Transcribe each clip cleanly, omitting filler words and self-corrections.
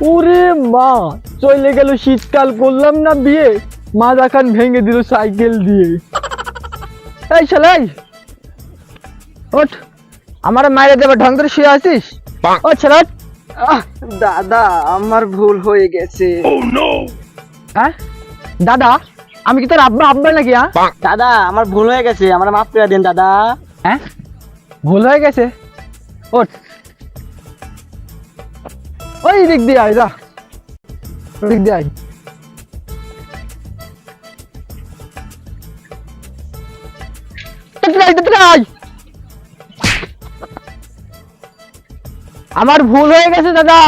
ওরে মা, চলে গেল শীতকাল, করলাম না বিয়ে, মাজা খান ভেঙে দিল সাইকেল দিয়ে। এই শালাই ওঠ, আমার মাইরে দেবে ঢং করে শুয়ে আছিস? ও ছেলে দাদা আমার ভুল হয়ে গেছে। হ্যাঁ দাদা, আমি কি তোর আব্বা আব্বা নাকি? হ্যাঁ দাদা আমার ভুল হয়ে গেছে, আমার মাফ করে দিন দাদা। হ্যাঁ ভুল হয়ে গেছে, ওঠ ওই দিক দিয়ে আয়, যা দিক দিয়ে আয়। আমার ভুল হয়ে গেছে দাদা।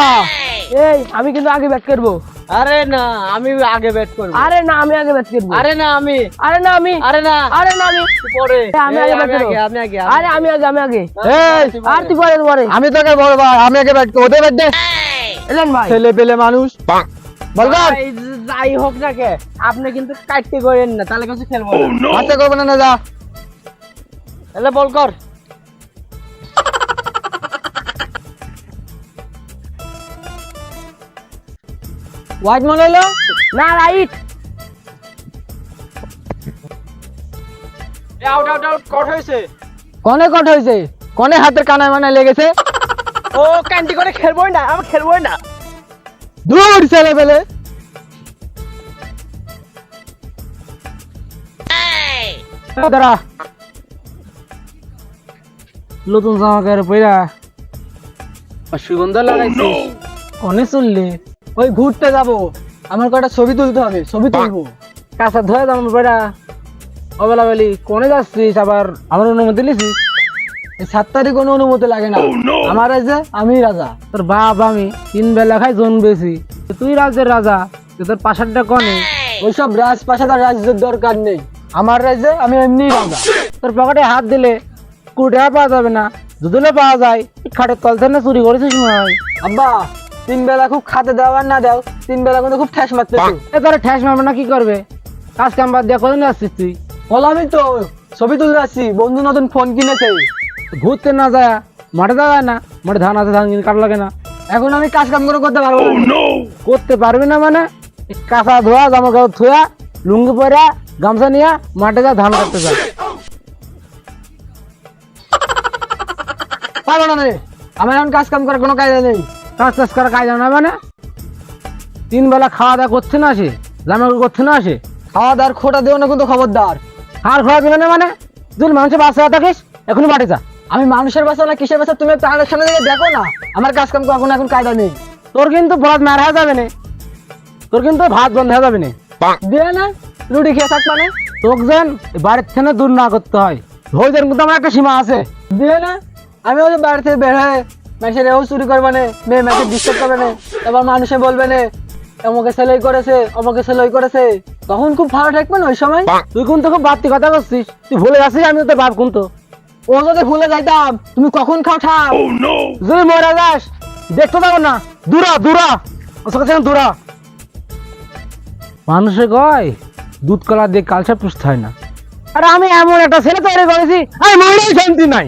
এই আমি কিন্তু আগে ব্যাট করবো। আরে না আমি আগে ব্যাট করব। আরে না আমি আগে ব্যাট করবো। আরে না আমি, আরে না আমি, আরে না, আরে না আমি পরে আমি আগে ব্যাট করবো। আপনি আগে। আরে আমি আগে, আমি আগে। এই, আর তুই পরে পরে। আমি তোকে বড় ভাই, আমি আগে ব্যাট করবো। ওদের ব্যাট দে। এলেন ভাই, ছেলে পেলে মানুষ বলগার ভাই, যাই হোক না কে আপনি কিন্তু কাটতে করেন না, তাহলে কিছু খেলবো না। হাতে করবে না, যা তাহলে বল কর। হোয়াইট মনে হলো না, রাইট। আউট আউট আউট, কট হয়েছে। কনে কট হয়েছে? কনে হাতের কানায় মানায় লেগেছে? ও ক্যান্ডি করে খেলবোই না, আমি খেলবোই না। দূর ছেলে পেলে। দাঁড়া, নতুন জামা কাপড় পইরা সুগন্ধ লাগাইছিস, কনে চললি? ওই ঘুরতে যাবো, আমার কটা ছবি তুলতে হবে, ছবি তুলবো। কাঁচা ধোয়া যাবো পইরা অবেলা বেলি। কনে যাচ্ছিস আবার? আমার অনুমতি লিছিস? 7 তারিখ কোনো অনুমতি লাগে না। আমার রাজা, আমি রাজা। তোর বাপ আমি 3 বেলা খাই জন বেশি, তুই রাজ্যের রাজা, তোর পাশারটা কনে। ওইসব রাজপ্রাসাদ আর রাজ্যের দরকার নেই, আমার রাজ্যে আমি এমনি রাজা। তোর পকেটে হাত দিলে কোটি টাকা পাওয়া যাবে না, দুদলে পাওয়া যায়। খাটের তল থেকে চুরি করেছিস মনে হয়। আব্বা 3 বেলা খুব খাতে দাও আর না দাও, 3 বেলা কিন্তু খুব ঠ্যাস মারতে। তোর ঠ্যাস মারবে না কি করবে? কাজ কাম বাদ দিয়ে কোথায় আসছিস তুই? বললামই তো, ছবি তুলতে যাচ্ছি। বন্ধু নতুন ফোন কিনেছে, ঘুরতে না যায়, মাঠে যায় না, মাঠে ধান আছে, ধান কিনে কাট লাগে না। এখন আমি কাজ কাম করে করতে পারবো না। করতে পারবি না মানে? কাঁচা ধোয়া জামা কাপড় ধোয়া, লুঙ্গি পরা, গামছা নিয়ে মাঠে যা, ধান কাটতে যা। পারবো না রে, আমার এখন কাজ কাম করার কোনো কায়দা নেই। কাজ টাজ করার কায়দা না মানে? 3 বেলা খাওয়া দাওয়া করছে না আসে, জামা কাপড় করছে না আসে, খাওয়া দাওয়ার খোটা দেও না কিন্তু খবরদার। আর খোয়া দিবে না মানে? তুই মানুষের বাচ্চা থাকিস, এখনই বাড়ি যা। আমি মানুষের বাচ্চা না কিসের বাচ্চা, তুমি তার সামনে দিকে দেখো না। আমার কাজ কাম করার এখন কায়দা নেই। তোর কিন্তু ভাত মার হয়ে যাবে না, তোর কিন্তু ভাত বন্ধ হয়ে যাবে না। দিয়ে না রুটি খেয়ে থাক মানে? তোকে যেন বাড়ির থেকে দূর না করতে হয়, ধৈর্যের কিন্তু আমার একটা সীমা আছে। দিয়ে না আমি ওই বাড়ি থেকে বের হয়ে মেসে রেও চুরি করবে না, মেয়ে মেয়েকে ডিস্টার্ব করবে না, এবার মানুষে বলবে না আমাকে সেলাই করেছে, আমাকে সেলাই করেছে, তখন খুব ভালো থাকবে না ওই সময়। তুই কিন্তু খুব বাড়তি কথা করছিস, তুই ভুলে যাচ্ছিস আমি তোর বাপ কিন্তু। ও যদি ভুলে যাইতাম, তুমি কখন খাও ঠাও? যদি মরে যাস দেখতে পাবো না, দূরা দূরা দূরা। মানুষে কয় দুধ কলা দিয়ে কালসা পুষতে হয় না। আরে আমি এমন একটা ছেলে তৈরি করেছি, আমি মরেও শান্তি নাই।